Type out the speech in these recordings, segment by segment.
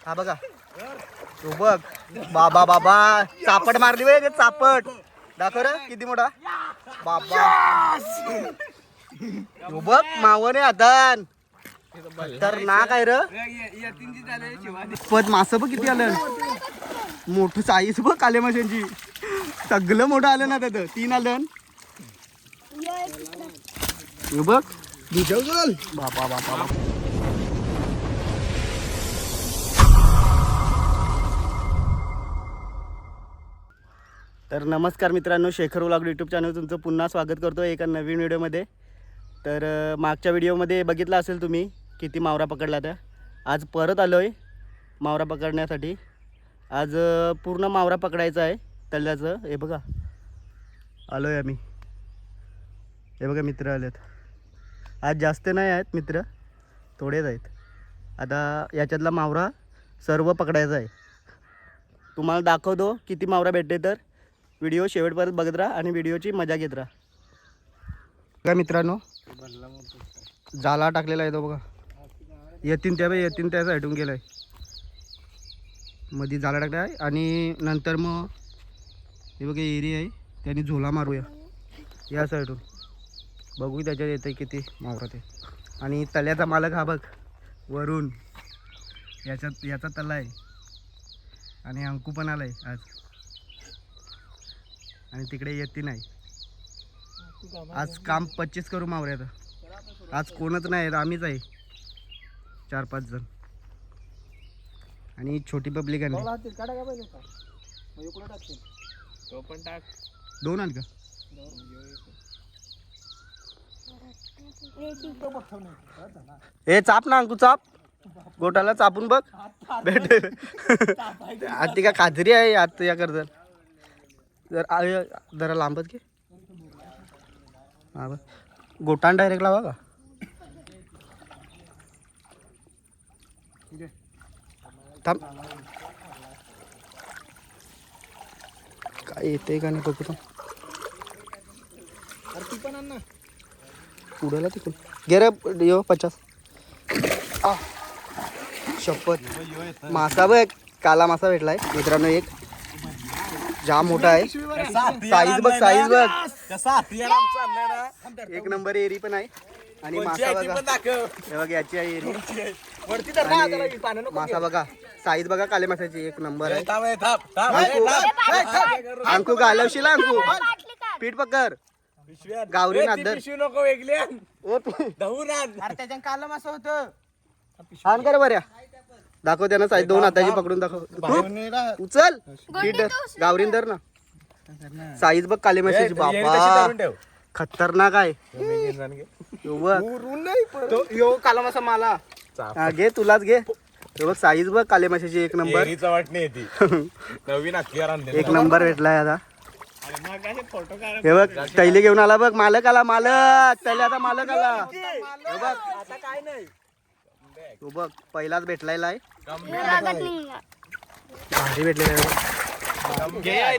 हा बघा तो बघ बाबा बाबा चापट मारली वे चापट दाखव रे किती मोठा बाबा तो बघ मावने हातान तर ना काय र पद मास बघ किती आलं मोठं साईज बघ काले माशांची सगळं मोठं आलं ना त्यात 3 आलं बघ बाबा बाबा तर नमस्कार मित्रांनो, शेखर व्लॉग यूट्यूब चॅनल तुमचं पुन्हा स्वागत करतो एका नवीन व्हिडिओमध्ये. तर मागच्या व्हिडिओमध्ये बघितलं असेल तुम्ही किती मावरा पकडला त्या. आज परत आलो आहे मावरा पकडण्यासाठी. आज पूर्ण मावरा पकडायचा आहे तळ्याचं. हे बघा आलो आहे आम्ही. हे बघा मित्र आलेत. आज जास्त नाही आहेत मित्र, थोडेच आहेत. आता याच्यातला मावरा सर्व पकडायचा आहे. तुम्हाला दाखवतो किती मावरा भेटते. तर व्हिडिओ शेवटपर्यंत बघत राहा आणि व्हिडिओची मजा घेत राहा. बघा मित्रांनो जाला टाकलेला आहे तो बघा. येतीन त्या साईडून गेला आहे. मध्ये जाला टाकला आहे आणि नंतर मग हे बघा एरी आहे त्याने झोला मारूया या साईडून. बघू त्याच्यात येतं किती मावरा ते. आणि तल्याचा मालक हा बघ वरून याचा तला आहे. आणि अंकू पण आलाय आज. आणि तिकडे येते नाही. आज काम 25 करू मावऱ्याचं. आज कोणच नाही, आम्हीच आहे 4-5 जण. आणि छोटी पब्लिक आहे. 2 आण का ए चाप ना अंकू चाप. गोटाला चापून बघ भेट. ती का खाजरी आहे आता या करतात. जरा लांबच घे. हा बघ गोटान डायरेक्ट लावा का. थांब काय येते का नाही बघू. पुढेला तिकडून घे रे यो 50. शपथ मासा बघ काला मासा भेटलाय मित्रांनो. एक जाम मोठा आहे. साईज बघ साईज बघ. एक नंबर एरी पण आहे. आणि मासा बघा हे बघ याची आहे एरी. मासा बघा साईज बघा काले मासाची एक नंबर आहे. अंकू घालवशील अंकू पीठ पकर गावरी नादर नको वेगळे काला मासा होतं. छान कर बऱ्या दाखव त्यांना साईज 2 हाताची पकडून दाखव. उचल पीठ गावरीन धर ना. साईज बघ काले माशाची बाबा खतरनाक आहे. काला मासा मला घे तुलाच घे. बघ साईज बघ काले माशाची एक नंबर. एक नंबर भेटलाय आता. हे बघ तैले घेऊन आला बघ. मालक आला मालक. तैले आता मालक आला. हे बघ आता काय नाही. तो बघ पहिलाच भेटलाय आहे. भारी भेटलेला.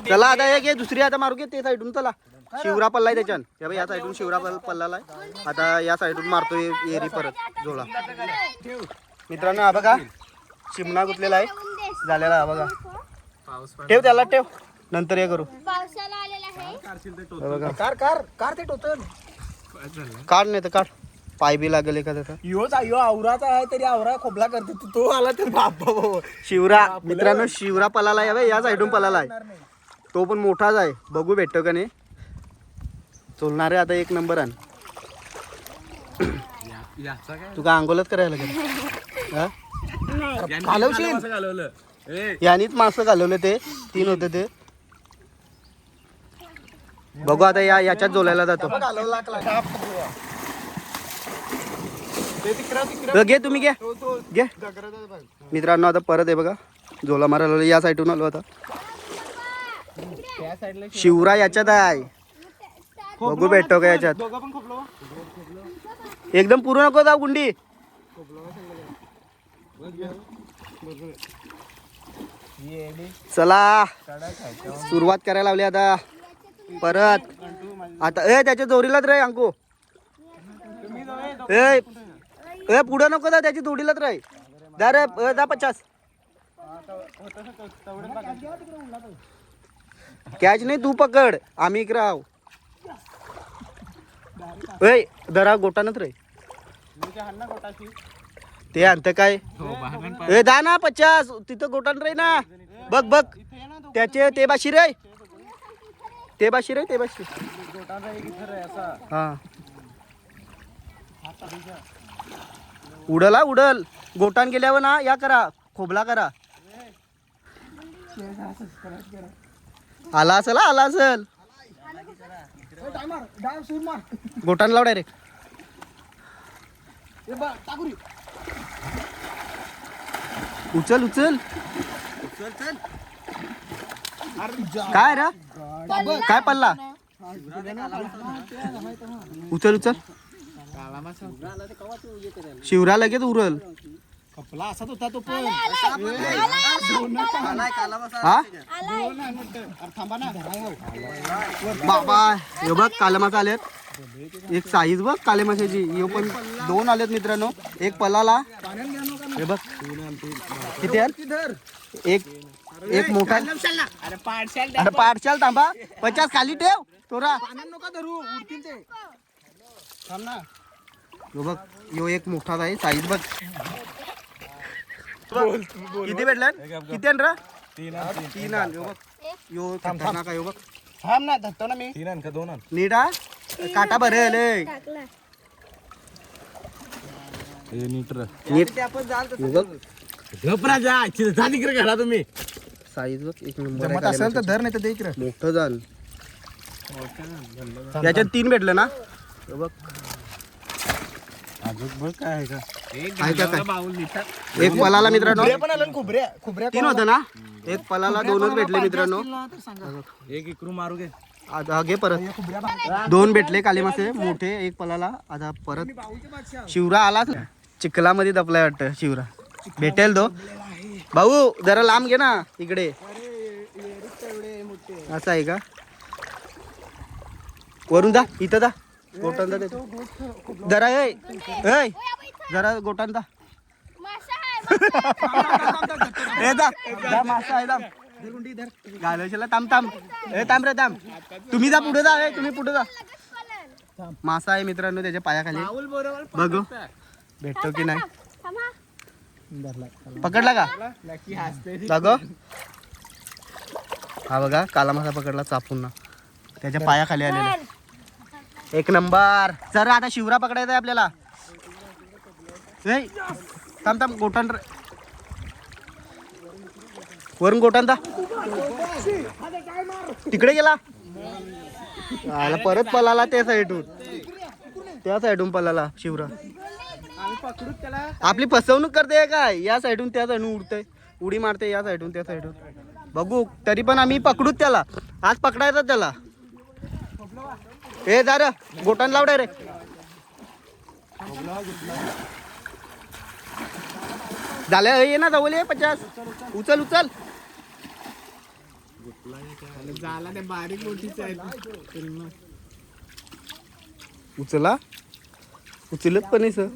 चला आता हे घे दुसरी आता मारू घे ते साईडून. चला शिवरा पल्लाय त्याच्यान. हे बघ या साईडून शिवरा पल्लाला आहे. आता या साईडून मारतोय एरी परत झोला. मित्रांनो हा बघा चिमणा गुतलेला आहे झालेला. हा बघा ठेव त्याला ठेव नंतर हे करू. काढ नाही तर काढ. पाय बी लागेल एखाद्याचा. यो आवराचा आहे तरी आवरा खोबला करते. तो आला तर बाप शिवरा. मित्रांनो शिवरा पलाला आहे या साईडून पलाला आहे. तो पण मोठाच आहे. बघू भेटतो का नाही. चोलणारे आता एक नंबर आण. तू का अंघोलच करायला गेला घालवशील. यानीच मासं घालवलं ते 3 होते ते. बघू आता याच्यात जोलायला जातो. घे तुम्ही घे घे. मित्रांनो आता परत आहे बघा झोला मारायला या साईडून आलो. आता शिवरा याच्यात आहे. बघू भेटतो का याच्यात. एकदम पूर्ण नको जाऊ गुंडी. चला सुरुवात करायला लावली आता परत. आता त्याच्या जोडीलाच रे अंकू. पुढं नको जा त्याची जोडीलाच रे. जा रे जा 50. कॅच नाही तू पकड आम्ही इकडे आहो. ए जरा गोटानच रे ते आणत काय ए दा ना 50 तिथं गोटान रे ना बघ बघ त्याचे ते बाशी रे ते बाशी हा उडल हा उडल गोटान गेल्यावर ना या करा खोबला करा आला असेल गोटान लाव डायरेक्ट उचल काय रे काय पडला उचल शिवरा लगेच उरल कपला असाच होता तो पण बाबा हे बघ काला मासा आलेत एक साईज बघ काले माशाची हे पण 2 आलेत मित्रांनो एक पलाला हे बघ किती एक मोठा अरे पाडशाल थांबा 50 खाली ठेव तोरा धरू उडतील ते थांब ना यो बघ यो एक मोठा आहे साईज बघ किती भेटला किती आण रा 3 आण यो बघ यो थांब का यो बघ थांब ना धरतो ना मी 3 आण का 2 आण नीटा काटा भरेल नीट आपण जाल घपरा जा इकडे घरा तुम्ही साईज बघ एक नंबर असेल तर धर नाही तर दे इकडे मोठं जाल याच्यात 3 भेटलं ना बघ अजून बघ काय आहे का एक पलाला मित्रांनो 3 होतं ना एक पलाला 2च भेटले मित्रांनो एक इकडून मारू घे आता घे परत 2 भेटले काले मासे मोठे एक पलाला आता परत शिवरा आलाच चिखलामध्ये दपलाय वाटतं शिवरा भेटेल तो भाऊ जरा लांब घे ना इकडे असं आहे का वरून जा इथं जा गोटान दा जरा ए जरा गोटान दा मासा आहे घालायला थांब ए थांब रे थांब तुम्ही जा पुढे जा तुम्ही पुढे जा मासा आहे मित्रांनो त्याच्या पायाखाली बघू भेटतो की नाही पकडला का बघ हा बघा काला मासा पकडला चापून ना त्याच्या पायाखाली आलेला एक नंबर सर आता शिवरा पकडायचा आहे आपल्याला थांब गोटान वरून गोटान दा तिकडे गेला परत पलाला त्या साईडून पलाला शिवरा आपली फसवणूक करते काय या साईडून त्या साईडून उडतय उडी मारते या साईडून त्या साईडून बघू तरी पण आम्ही पकडूत त्याला आज पकडायचा त्याला हे जरा गोटान लाव डायरेक्ट झालं ये ना जवळ 50 उचल उचलत पण सर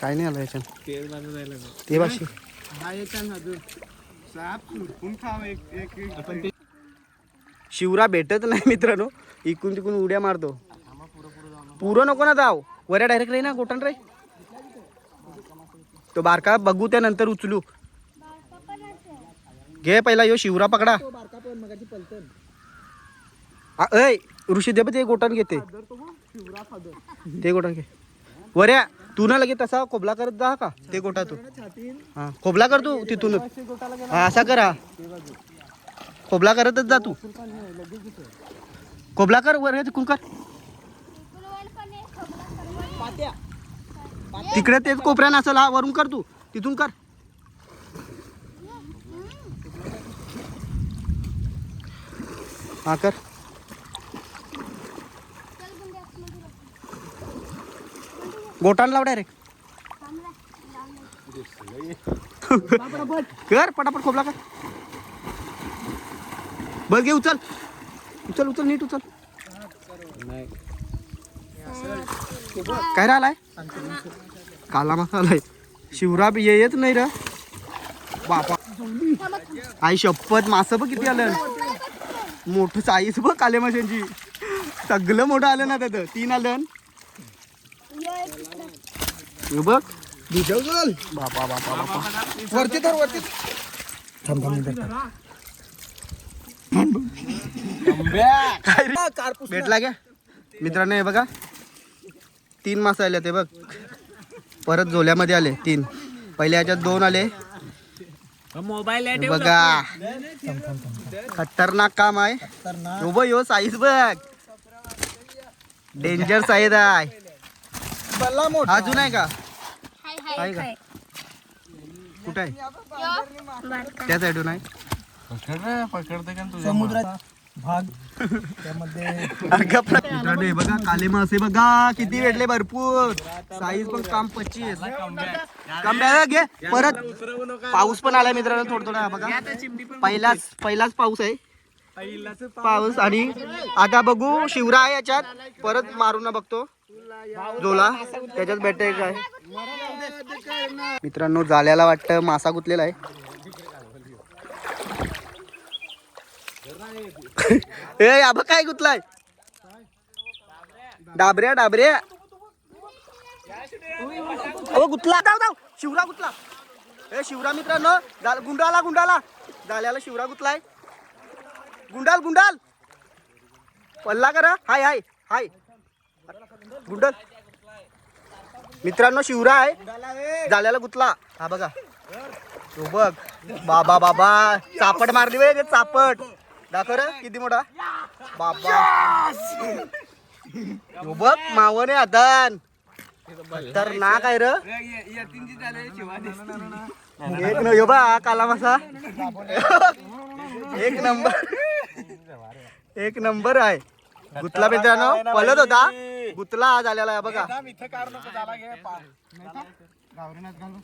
काय नाही आलं याच्यात ते बाशी शिवरा भेटत नाही मित्रांनो इकून तिकून उड्या मारतो पुरं नको ना जाव वऱ्या डायरेक्ट रे ना गोटन रे तो बारका बघू त्यानंतर उचलू घे पहिला यो शिवरा पकडा ऐ ऋषी दे ते गोटन घेते ते गोटन घे वऱ्या तू ना लगे तसा खोबला करत जा का ते गोटा तू हा खोबला कर तू तिथून हा असा करा खोबला करतच जा तू खोबला कर वर तिकून कर तिकडे तेच कोपऱ्यान असेल हा वरून कर तू तिथून कर हा कर गोटान लाव डायरेक्ट कर पटापट खोबला कर बघ घे उचल नीट उचल काय राहिलाय काला मासा आलाय. शिवराब येत नाही रे बापा. आई शपथ मासं बघ किती आलं. मोठं साईज बघ काले माशांची. सगळं मोठं आलं ना त्यात. 3 आलं बघ. बापा बापा बापा. वरती तर वरती भेटला क्या मित्रांनो? हे बघा 3 मासे आले. ते बघ परत झोल्यामध्ये आले 3. पहिल्या ह्याच्यात 2 आले. मोबाईल बघा खतरनाक काम आहे. यो साईज बघ. डेंजर साईज आहे. अजून आहे का? आहे का? कुठे आहे? त्या साईडून आहे. समुद्रात भाग त्यामध्ये मित्रांनो हे बघा काले मासे बघा किती भेटले. भरपूर साईज पण काम 25. काम घे. परत पाऊस पण आलाय मित्रांनो थोडं थोडा. बघा पहिलाच पाऊस आहे. पाऊस आणि आता बघू शिवरा आहे याच्यात. परत मारून बघतो झोला त्याच्यात भेटतंय काय. मित्रांनो जाल्याला वाटतं मासा गुतलेला आहे. ए अब काय गुतलाय? डाबऱ्या डाबऱ्या. अहो गुतला. धाव शिवरा गुतला. ए शिवरा मित्रांनो गुंडाला जाल्याला शिवरा गुतलाय. गुंडाल पल्ला करा. हाय हाय हाय गुंडल. मित्रांनो शिवरा आहे जाल्याला गुतला. हा बघा तो बघ. बाबा बाबा चापट मारली वे. चापट दाखव रे किती मोठा बाबा. तो बघ मावने हातान. तर ना काय र एक न यो बा काला मासा. एक नंबर आहे. गुतला मित्रांनो. पलत होता गुतला झालेला आहे बघा.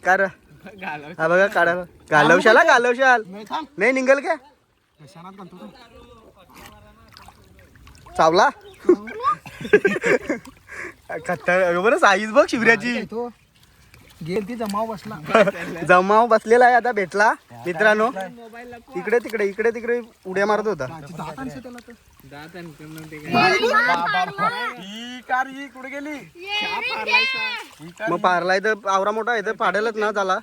कर हा बघा काढा. घालवशाल नाही निघल काय चावला. खतर साईज बघ शिवऱ्याची. गेल ती जमाव बसलेला आहे. आता भेटला मित्रांनो. इकडे उड्या मारत होता. कुठे गेली? मग पारलाय तर आवरा मोठा आहे तर पाडेलच ना झाला.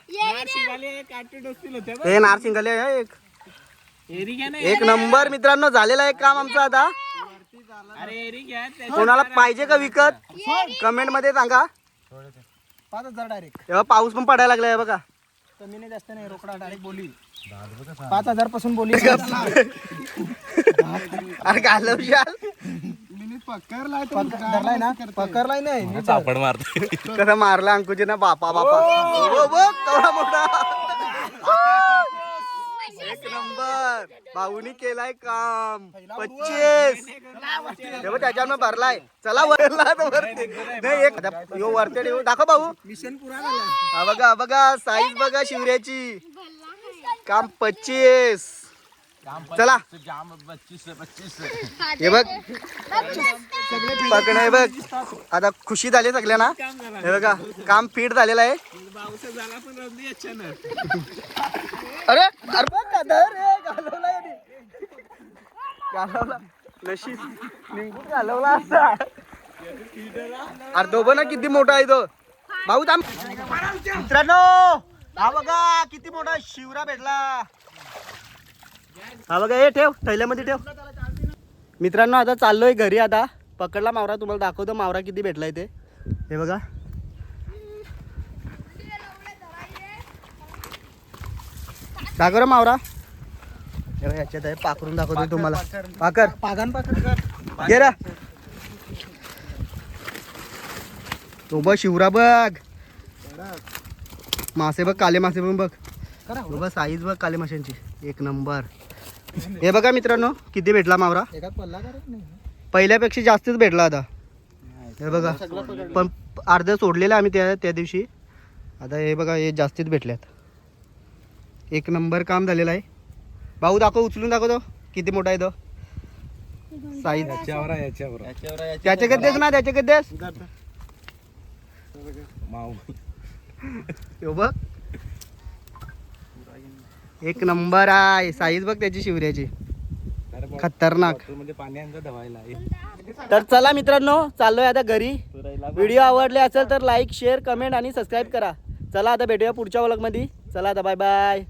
हे नारसिंगाले आहे एक नंबर. मित्रांनो झालेला आहे काम आमचं. आता कोणाला पाहिजे का विकत कमेंट मध्ये सांगा. 5,000 डायरेक्ट. तेव्हा पाऊस पण पडायला लागलाय बघा. कमी नाही जास्त नाही. रोकडा डायरेक्ट बोली 5,000 पासून बोली. अरे घालवशाल पकडलाय ना. पकडलाय नाही चापड मारते. कसं मारला अंकुजी ना. बापा बापा तेवढा मोठा. एक नंबर भाऊनी केलाय काम. 25 तेव्हा त्याच्यानं भरलाय. चला वरला नाही एक यो वरते दाखव भाऊ. मिशन पुरा झाला. हा बघा साईज बघा शिवऱ्याची. काम 25. चला हे बघ पकड बघ. आता खुशी झाली सगळ्यांना. हे बघा काम फिट झालेलं आहे. अरे अरे घालवला नशीब निघून घालवला असता. अरे तो बघ ना किती मोठा आहे तो भाऊ. थांब मित्रांनो हा बघा किती मोठा शिवरा भेटला. हा बघा हे ठेव थैल्यामध्ये ठेव. मित्रांनो आता चाललोय घरी. आता पकडला मावरा. तुम्हाला दाखवतो मावरा किती भेटलाय ते. हे बघा दाखव रे मावरा. याच्यात आहे पाखरून दाखवतोय तुम्हाला. पाकर पागन पाकड घे रा. तो बघ शिवरा बघ. मासे बघ काले मासे पण बघ. तो बघ साईज बघ काले माशांची एक नंबर. हे बघा मित्रांनो किती भेटला मावरा. एकात पल्ला करत नाही. पहिल्यापेक्षा जास्तच भेटला आता. हे बघा पण अर्ध सोडलेलं आम्ही त्या दिवशी. आता हे बघा हे जास्तीच भेटल्यात. एक नंबर काम झालेलं आहे. भाऊ दाखव उचलून दाखवतो किती मोठा आहे तो साईज. त्याच्याकडे देस ना त्याच्याकडे देस. ह्यो बघ एक नंबर आहे. साईज बघ त्याची शिवऱ्याची खतरनाक. म्हणजे पाण्याचा धवायला तर चला मित्रांनो चाललोय आता घरी. व्हिडिओ आवडले असेल तर लाईक शेअर कमेंट आणि सबस्क्राईब करा. चला आता भेटूया पुढच्या व्लॉगमध्ये. चला आता बाय बाय.